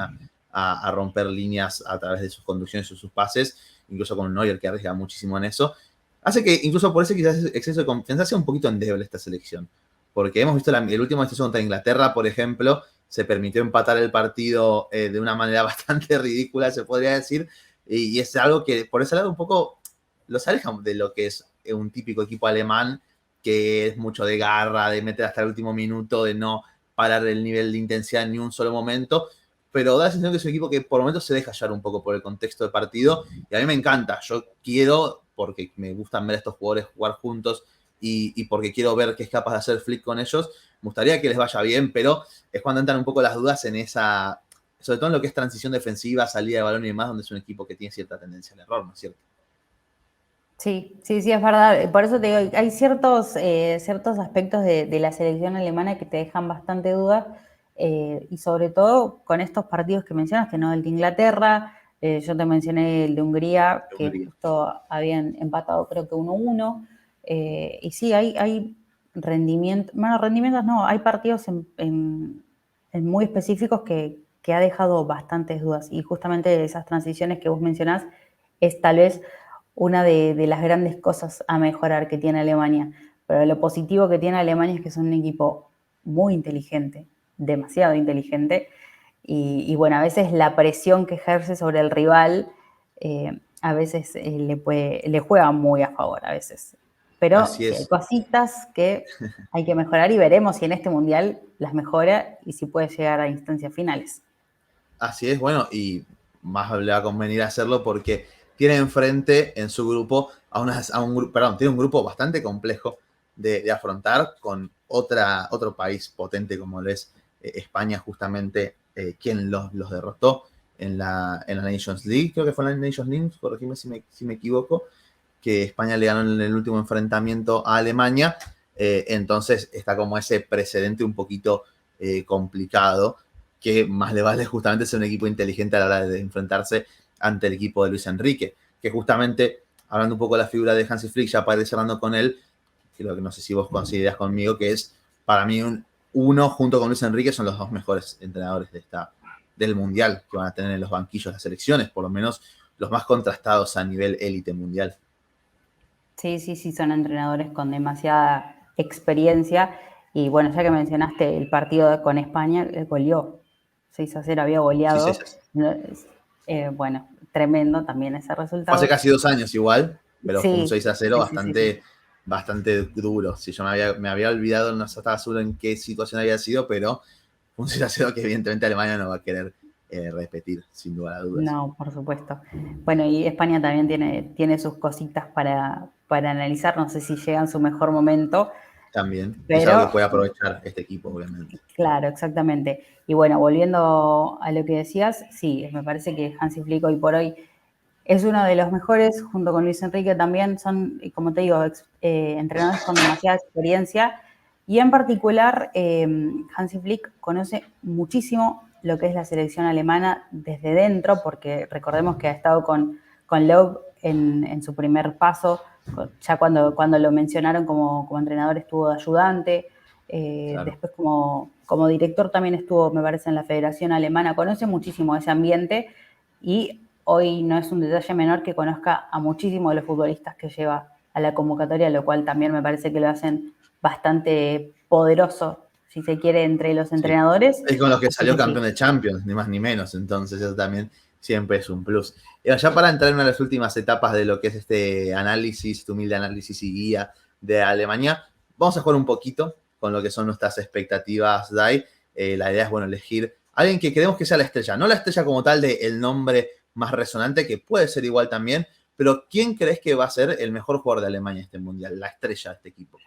A: a romper líneas a través de sus conducciones o sus pases, incluso con Neuer que arriesga muchísimo en eso, hace que incluso por ese quizás exceso de confianza sea un poquito endeble esta selección. Porque hemos visto el último amistoso contra Inglaterra, por ejemplo, se permitió empatar el partido de una manera bastante ridícula, se podría decir, y es algo que por ese lado un poco los aleja de lo que es un típico equipo alemán, que es mucho de garra, de meter hasta el último minuto, de no parar el nivel de intensidad en ni un solo momento, pero da la sensación que es un equipo que por momentos se deja hallar un poco por el contexto del partido, y a mí me encanta, yo quiero, porque me gustan ver a estos jugadores jugar juntos, y porque quiero ver qué es capaz de hacer Flick con ellos, me gustaría que les vaya bien, pero es cuando entran un poco las dudas en esa, sobre todo en lo que es transición defensiva, salida de balón y demás, donde es un equipo que tiene cierta tendencia al error, ¿no es cierto?
B: Sí, sí, sí, es verdad. Por eso te digo, hay ciertos aspectos de la selección alemana que te dejan bastante dudas, y sobre todo con estos partidos que mencionaste, ¿no? El de Inglaterra, yo te mencioné el de Hungría,
A: De
B: que
A: Hungría.
B: justo habían empatado creo que 1-1. Y sí, hay rendimientos, bueno, rendimientos no, hay partidos en muy específicos que ha dejado bastantes dudas, y justamente esas transiciones que vos mencionás es tal vez una de las grandes cosas a mejorar que tiene Alemania. pero lo positivo que tiene Alemania es que son un equipo muy inteligente, demasiado inteligente, y bueno, a veces la presión que ejerce sobre el rival a veces le juega muy a favor, a veces. Pero
A: Así
B: sí, hay
A: es.
B: cositas que hay que mejorar y veremos si en este Mundial las mejora y si puede llegar a instancias finales.
A: Así es, bueno, y más le va a convenir hacerlo porque tiene enfrente en su grupo tiene un grupo bastante complejo de afrontar con otro país potente como lo es España, justamente quien los derrotó en la Nations League, creo que fue en la Nations League, corregime si me equivoco, que España le ganó en el último enfrentamiento a Alemania, entonces está como ese precedente un poquito complicado, que más le vale justamente ser un equipo inteligente a la hora de enfrentarse ante el equipo de Luis Enrique, que justamente, hablando un poco de la figura de Hansi Flick, ya para ir cerrando con él, creo que no sé si vos considerás conmigo, que es para mí uno junto con Luis Enrique son los dos mejores entrenadores del Mundial que van a tener en los banquillos las selecciones, por lo menos los más contrastados a nivel élite mundial.
B: Sí, sí, sí, son entrenadores con demasiada experiencia. Y bueno, ya que mencionaste el partido con España, goleó 6-0, había
A: Sí, sí,
B: goleado.
A: sí.
B: Bueno, tremendo también ese
A: Fue hace
B: resultado.
A: casi 2 años igual, pero fue un
B: Sí,
A: 6-0
B: sí, sí, sí, sí.
A: bastante duro. Si yo me había olvidado, no estaba seguro en qué situación había sido, pero fue un 6-0 que evidentemente Alemania no va a querer repetir, sin lugar a dudas.
B: No, por supuesto. Bueno, y España también tiene sus cositas para analizar. No sé si llega en su mejor momento,
A: También. Y es algo que
B: pero
A: puede aprovechar este equipo, obviamente.
B: claro, exactamente. Y bueno, volviendo a lo que decías, sí, me parece que Hansi Flick hoy por hoy es uno de los mejores, junto con Luis Enrique también, son, como te digo, entrenadores con demasiada experiencia. Y en particular, Hansi Flick conoce muchísimo lo que es la selección alemana desde dentro, porque recordemos que ha estado con Löw en su primer paso, ya cuando lo mencionaron como entrenador estuvo de ayudante,
A: Claro.
B: después como director también estuvo, me parece, en la Federación Alemana, conoce muchísimo ese ambiente y hoy no es un detalle menor que conozca a muchísimos de los futbolistas que lleva a la convocatoria, lo cual también me parece que lo hacen bastante poderoso, si se quiere, entre los
A: Sí.
B: entrenadores.
A: Es con los que
B: Así
A: salió
B: que sí.
A: campeón de Champions, ni más ni menos. Entonces, eso también siempre es un plus. Y ya para entrar en una de las últimas etapas de lo que es este análisis, este humilde análisis y guía de Alemania, vamos a jugar un poquito con lo que son nuestras expectativas, Dai. La idea es, bueno, elegir a alguien que queremos que sea la estrella. No la estrella como tal de el nombre más resonante, que puede ser igual también, pero ¿quién crees que va a ser el mejor jugador de Alemania en este mundial? La estrella de este equipo.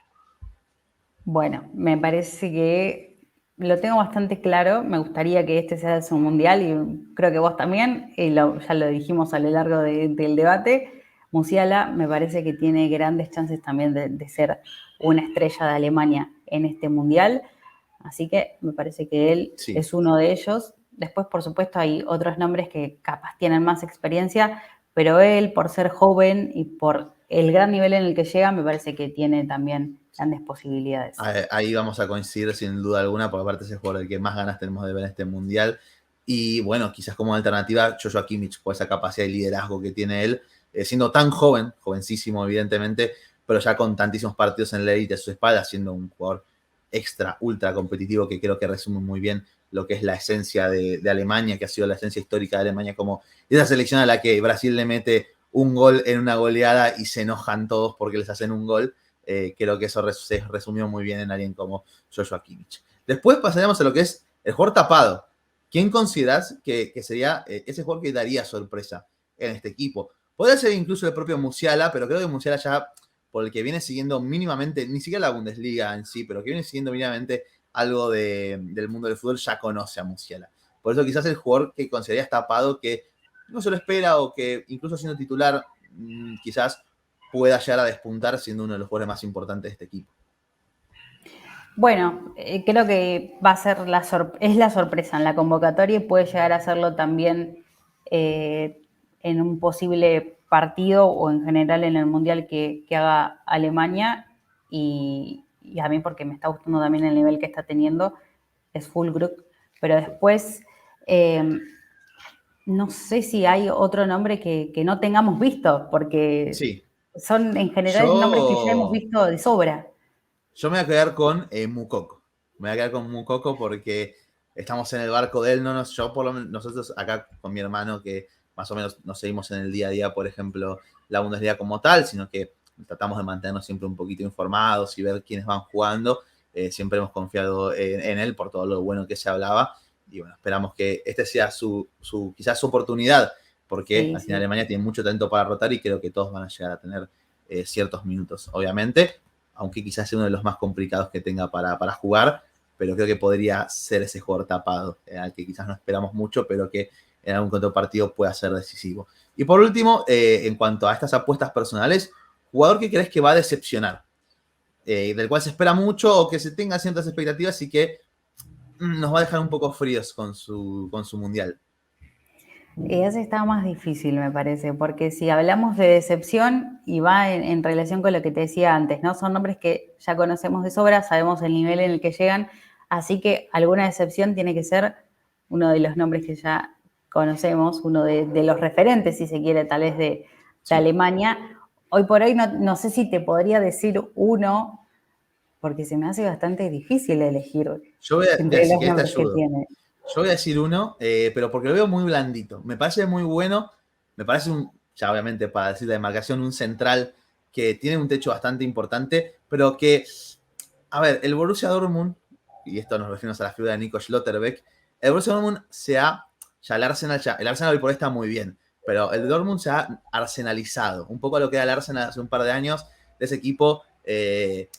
B: Bueno, me parece que lo tengo bastante claro. Me gustaría que este sea su mundial y creo que vos también, y ya lo dijimos a lo largo del debate. Musiala me parece que tiene grandes chances también de ser una estrella de Alemania en este mundial. Así que me parece que él
A: Sí.
B: es uno de ellos. Después, por supuesto, hay otros nombres que capaz tienen más experiencia, pero él, por ser joven y por el gran nivel en el que llega, me parece que tiene también grandes posibilidades.
A: Ahí vamos a coincidir sin duda alguna, porque aparte es el jugador el que más ganas tenemos de ver en este mundial. Y bueno, quizás como alternativa, Joshua Kimmich, por esa capacidad de liderazgo que tiene él, siendo tan joven, jovencísimo evidentemente, pero ya con tantísimos partidos en la élite a su espalda, siendo un jugador extra, ultra competitivo, que creo que resume muy bien lo que es la esencia de Alemania, que ha sido la esencia histórica de Alemania, como esa selección a la que Brasil le mete un gol en una goleada y se enojan todos porque les hacen un gol. Creo que eso se resumió muy bien en alguien como Joshua Kimmich. Después pasaríamos a lo que es el jugador tapado. ¿Quién consideras que sería ese jugador que daría sorpresa en este equipo? Podría ser incluso el propio Musiala, pero creo que Musiala ya, por el que viene siguiendo mínimamente, ni siquiera la Bundesliga en sí, pero que viene siguiendo mínimamente algo del mundo del fútbol, ya conoce a Musiala. Por eso quizás el jugador que considerarías tapado, que no se lo espera o que incluso siendo titular, quizás pueda llegar a despuntar siendo uno de los jugadores más importantes de este equipo.
B: Bueno, creo que va a ser es la sorpresa en la convocatoria y puede llegar a serlo también en un posible partido o en general en el mundial que haga Alemania y a mí porque me está gustando también el nivel que está teniendo es Füllkrug, pero después no sé si hay otro nombre que no tengamos visto porque
A: Sí,
B: son en general nombres que ya hemos
A: yo
B: visto de sobra.
A: Yo me voy a quedar con Moukoko. Me voy a quedar con Moukoko porque estamos en el barco de él. No nos, yo por lo menos, nosotros acá con mi hermano, que más o menos nos seguimos en el día a día, por ejemplo, la Bundesliga como tal, sino que tratamos de mantenernos siempre un poquito informados y ver quiénes van jugando. Siempre hemos confiado en él por todo lo bueno que se hablaba. Y bueno, esperamos que este sea quizás su oportunidad, porque
B: Sí,
A: al final
B: sí.
A: Alemania tiene mucho talento para rotar y creo que todos van a llegar a tener ciertos minutos, obviamente, aunque quizás sea uno de los más complicados que tenga para jugar, pero creo que podría ser ese jugador tapado, al que quizás no esperamos mucho, pero que en algún otro partido pueda ser decisivo. Y por último, en cuanto a estas apuestas personales, jugador que crees que va a decepcionar, del cual se espera mucho o que se tenga ciertas expectativas y que nos va a dejar un poco fríos con su mundial.
B: Ese está más difícil, me parece, porque si hablamos de decepción y va en relación con lo que te decía antes, ¿no? Son nombres que ya conocemos de sobra, sabemos el nivel en el que llegan, así que alguna decepción tiene que ser uno de los nombres que ya conocemos, uno de los referentes, si se quiere, tal vez de
A: Sí.
B: Alemania. Hoy por hoy no sé si te podría decir uno, porque se me hace bastante difícil elegir
A: Yo voy a
B: entre
A: decir
B: los
A: que te
B: nombres que
A: ayudo.
B: tiene.
A: Yo voy a decir uno, pero porque lo veo muy blandito. Me parece muy bueno. Me parece ya obviamente para decir la demarcación, un central que tiene un techo bastante importante, pero que, a ver, el Borussia Dortmund, y esto nos referimos a la figura de Nico Schlotterbeck, el Borussia Dortmund ya el Arsenal hoy por hoy está muy bien, pero el Dortmund se ha arsenalizado, un poco a lo que era el Arsenal hace un par de años, de ese equipo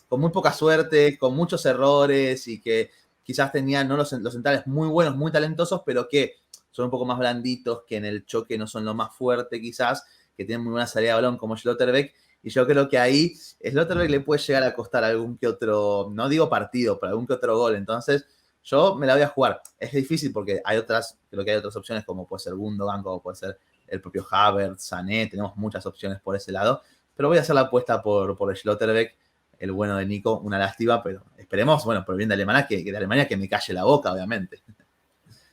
A: con muy poca suerte, con muchos errores y que quizás tenían ¿no? los centrales muy buenos, muy talentosos, pero que son un poco más blanditos, que en el choque no son lo más fuerte quizás, que tienen muy buena salida de balón como Schlotterbeck. Y yo creo que ahí Schlotterbeck le puede llegar a costar algún que otro, no digo partido, pero algún que otro gol. Entonces, yo me la voy a jugar. Es difícil porque hay otras, creo que hay otras opciones como puede ser Gundogan, como puede ser el propio Havertz, Sané, tenemos muchas opciones por ese lado. Pero voy a hacer la apuesta por Schlotterbeck, el bueno de Nico, una lástima, pero esperemos, bueno, por el bien de Alemania, que me calle la boca, obviamente.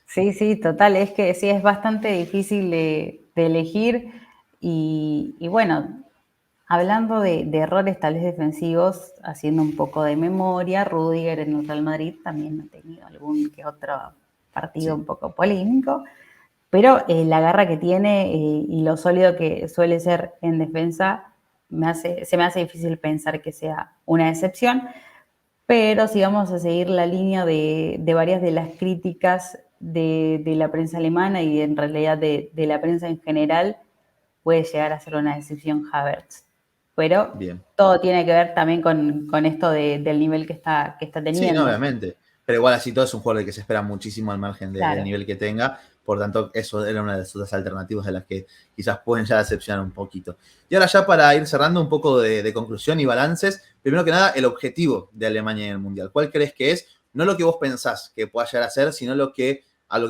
B: Sí, sí, total, es que sí, es bastante difícil de elegir y bueno, hablando de errores tal vez defensivos, haciendo un poco de memoria, Rudiger en el Real Madrid también ha tenido algún que otro partido
A: Sí,
B: un poco polémico, pero la garra que tiene y lo sólido que suele ser en defensa, se me hace difícil pensar que sea una excepción. Pero si vamos a seguir la línea de varias de las críticas de la prensa alemana y en realidad de la prensa en general, puede llegar a ser una decisión Havertz. Pero
A: bien.
B: todo tiene que ver también con esto del nivel que está
A: Sí, no,
B: teniendo.
A: obviamente. Pero igual así todo es un jugador del que se espera muchísimo al margen del
B: Claro.
A: nivel que tenga. Por tanto, eso era una de las otras alternativas de las que quizás pueden ya decepcionar un poquito. Y ahora ya para ir cerrando un poco de conclusión y balances, primero que nada, el objetivo de Alemania en el Mundial. ¿Cuál crees que es? No lo que vos pensás que pueda llegar a ser, sino a lo que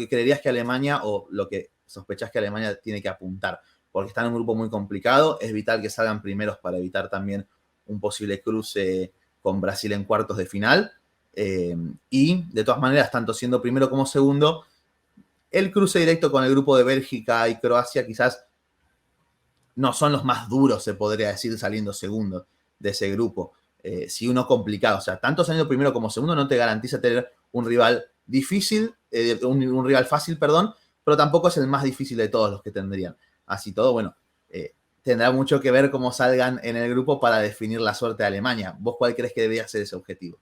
A: creerías que Alemania o lo que sospechás que Alemania tiene que apuntar. Porque está en un grupo muy complicado, es vital que salgan primeros para evitar también un posible cruce con Brasil en cuartos de final. Y de todas maneras, tanto siendo primero como segundo, el cruce directo con el grupo de Bélgica y Croacia quizás no son los más duros, se podría decir, saliendo segundo de ese grupo. Si uno complicado, o sea, tanto saliendo primero como segundo no te garantiza tener un rival difícil, un rival fácil, perdón, pero tampoco es el más difícil de todos los que tendrían. Así todo, bueno, tendrá mucho que ver cómo salgan en el grupo para definir la suerte de Alemania. ¿Vos cuál crees que debería ser ese objetivo?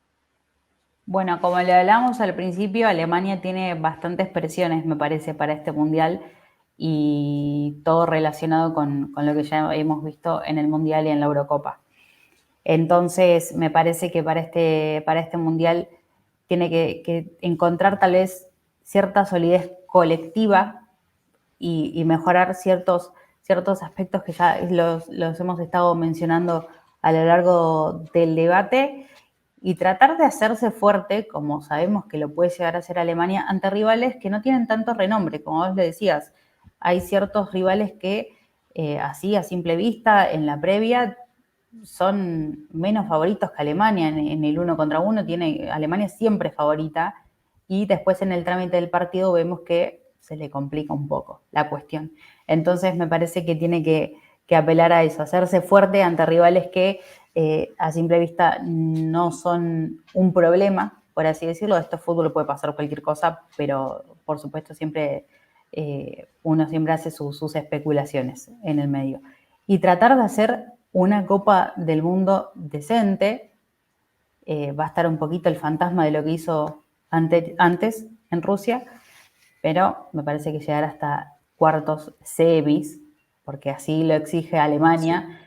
B: Bueno, como le hablamos al principio, Alemania tiene bastantes presiones, me parece, para este mundial y todo relacionado con lo que ya hemos visto en el mundial y en la Eurocopa. Entonces, me parece que para este mundial tiene que encontrar tal vez cierta solidez colectiva y mejorar ciertos aspectos que ya los hemos estado mencionando a lo largo del debate y tratar de hacerse fuerte, como sabemos que lo puede llegar a hacer Alemania, ante rivales que no tienen tanto renombre, como vos le decías. Hay ciertos rivales que, así a simple vista, en la previa, son menos favoritos que Alemania en el uno contra uno. Alemania siempre favorita y después en el trámite del partido vemos que se le complica un poco la cuestión. Entonces me parece que tiene que apelar a eso, hacerse fuerte ante rivales que a simple vista no son un problema, por así decirlo. Esto fútbol puede pasar cualquier cosa, pero por supuesto siempre uno siempre hace sus especulaciones en el medio. Y tratar de hacer una Copa del Mundo decente. Va a estar un poquito el fantasma de lo que hizo antes en Rusia, pero me parece que llegar hasta cuartos, semis, porque así lo exige Alemania,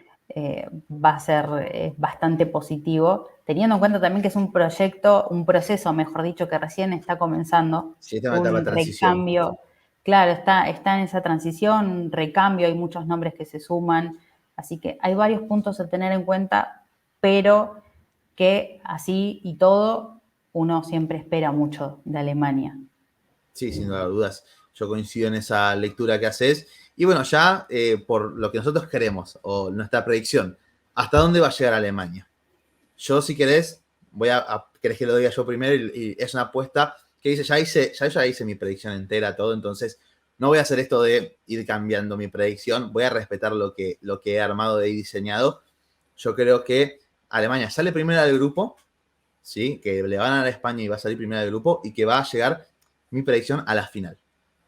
B: va a ser bastante positivo, teniendo en cuenta también que es un proceso, mejor dicho, que recién está comenzando,
A: Sí, esta es una etapa de
B: un
A: transición.
B: recambio. Claro, está en esa transición, un recambio, hay muchos nombres que se suman, así que hay varios puntos a tener en cuenta, pero que así y todo, uno siempre espera mucho de Alemania.
A: Sí, sin lugar a dudas. Yo coincido en esa lectura que haces. Y bueno, ya por lo que nosotros queremos, o nuestra predicción, ¿hasta dónde va a llegar Alemania? Yo, si querés, querés que lo diga yo primero, y es una apuesta que dice, ya hice mi predicción entera, todo, entonces no voy a hacer esto de ir cambiando mi predicción, voy a respetar lo que he armado y diseñado. Yo creo que Alemania sale primera del grupo, ¿sí? Que le van a dar a España y va a salir primera del grupo, y que va a llegar, mi predicción, a la final.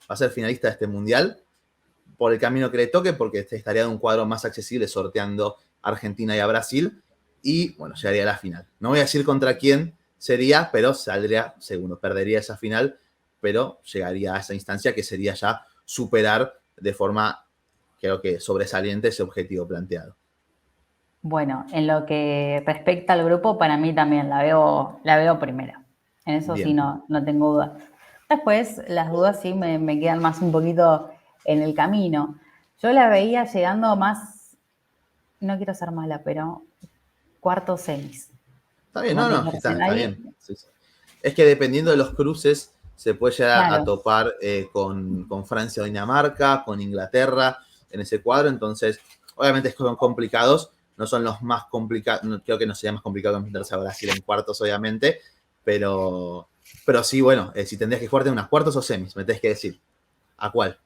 A: Va a ser finalista de este mundial por el camino que le toque, porque estaría de un cuadro más accesible sorteando a Argentina y a Brasil, y bueno, llegaría a la final. No voy a decir contra quién sería, pero saldría segundo, perdería esa final, pero llegaría a esa instancia que sería ya superar de forma, creo que sobresaliente, ese objetivo planteado.
B: Bueno, en lo que respecta al grupo, para mí también la veo primera. En eso sí
A: Bien.
B: no tengo dudas. Después, las dudas sí me quedan más un poquito en el camino. Yo la veía llegando más, no quiero ser mala, pero cuartos semis.
A: Está bien,
B: Como
A: no,
B: te
A: no,
B: dije recién
A: está
B: ahí,
A: bien. Sí, sí. Es que dependiendo de los cruces, se puede llegar a
B: claro,
A: topar con Francia o Dinamarca, con Inglaterra en ese cuadro. Entonces, obviamente son complicados, no son los más complicados. Creo que no sería más complicado que enfrentarse a Brasil en cuartos, obviamente, pero, pero sí, bueno, si tendrías que jugarte en unas cuartos o semis, me tenés que decir. ¿A cuál?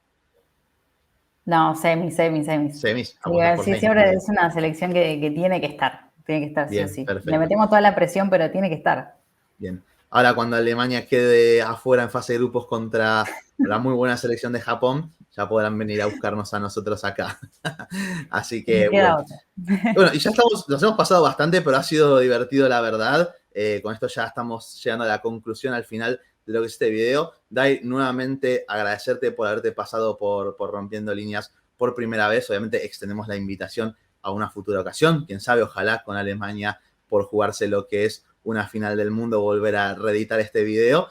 B: no, semis.
A: Semis,
B: Sí,
A: apuestas por
B: sí,
A: semis.
B: siempre
A: Bien,
B: es una selección que tiene que estar sí o
A: bien,
B: sí. Le
A: perfecto.
B: metemos toda la presión, pero tiene que estar.
A: Bien. Ahora, cuando Alemania quede afuera en fase de grupos contra la muy buena selección de Japón, ya podrán venir a buscarnos a nosotros acá. Así
B: No
A: que,
B: queda
A: bueno.
B: otra.
A: Bueno, y ya nos hemos pasado bastante, pero ha sido divertido, la verdad. Con esto ya estamos llegando a la conclusión, al final de lo que es este video. Dai, nuevamente agradecerte por haberte pasado por Rompiendo Líneas por primera vez. Obviamente extendemos la invitación a una futura ocasión. Quién sabe, ojalá con Alemania, por jugarse lo que es una final del mundo, volver a reeditar este video.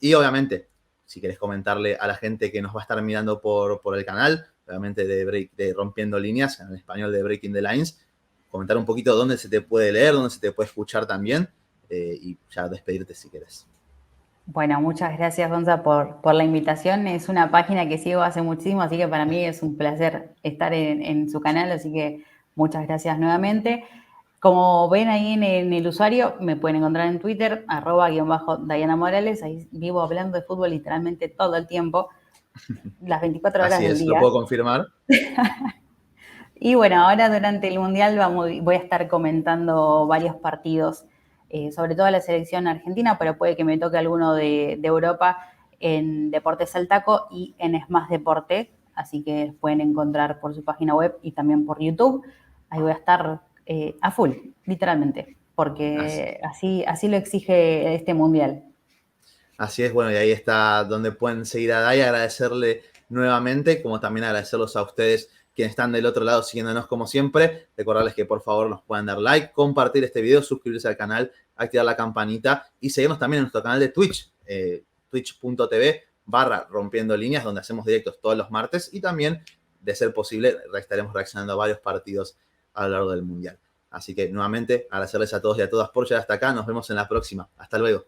A: Y obviamente, si querés comentarle a la gente que nos va a estar mirando por el canal, obviamente de Rompiendo Líneas, en español de Breaking the Lines, comentar un poquito dónde se te puede leer, dónde se te puede escuchar también, y ya despedirte si querés.
B: Bueno, muchas gracias, Gonza, por la invitación. Es una página que sigo hace muchísimo, así que para mí es un placer estar en su canal, así que muchas gracias nuevamente. Como ven ahí en el usuario, me pueden encontrar en Twitter, @Diana Morales. Ahí vivo hablando de fútbol literalmente todo el tiempo, las 24 horas
A: Así
B: del
A: es, lo
B: día.
A: puedo confirmar.
B: Y bueno, ahora durante el Mundial voy a estar comentando varios partidos, sobre todo la selección argentina, pero puede que me toque alguno de Europa en Deportes al Taco y en Smash Deporte, así que pueden encontrar por su página web y también por YouTube. Ahí voy a estar a full, literalmente,
A: Así,
B: porque así lo exige este Mundial.
A: así es, bueno, y ahí está donde pueden seguir a Dai, agradecerle nuevamente, como también agradecerlos a ustedes quienes están del otro lado siguiéndonos como siempre. Recordarles que por favor nos puedan dar like, compartir este video, suscribirse al canal, activar la campanita y seguirnos también en nuestro canal de Twitch, twitch.tv/rompiendo líneas, donde hacemos directos todos los martes, y también, de ser posible, estaremos reaccionando a varios partidos a lo largo del Mundial. Así que nuevamente agradecerles a todos y a todas por llegar hasta acá. Nos vemos en la próxima. Hasta luego.